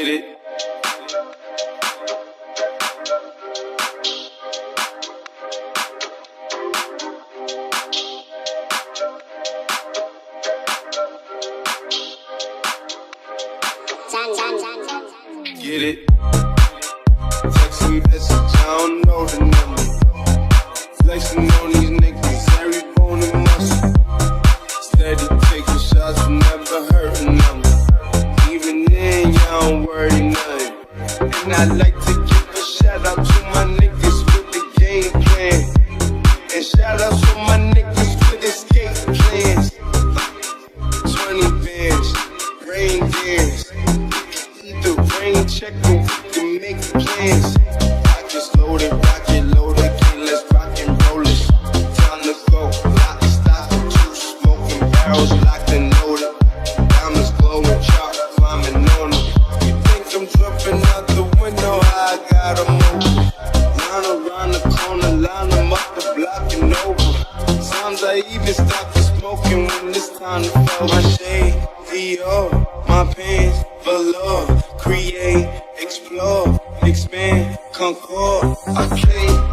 Get it. Get it. Text a message, I don't know the number. Flexing on these niggas, every bone and muscle. Steady taking shots, but never hurting them. Even then, y'all don't worry nothing. And I like to give a shout out to my niggas with the game plan. And shout out to my niggas with escape plans. 20 bands, rain dance. Either rain check or we can make plans. Pockets loaded, rocket loaded, let's rock and roll it. Time to go, lock, stock, two smoking barrels locked and loaded. Diamonds glowing, chalk climbing on them. You think I'm jumping out the window? I got 'em open. Line around the corner, line 'em up the block and over. Sometimes I even stop the smoking when it's time to flow. My shade, Dior, my pants, velour. Create, explore, expand, concord. I play.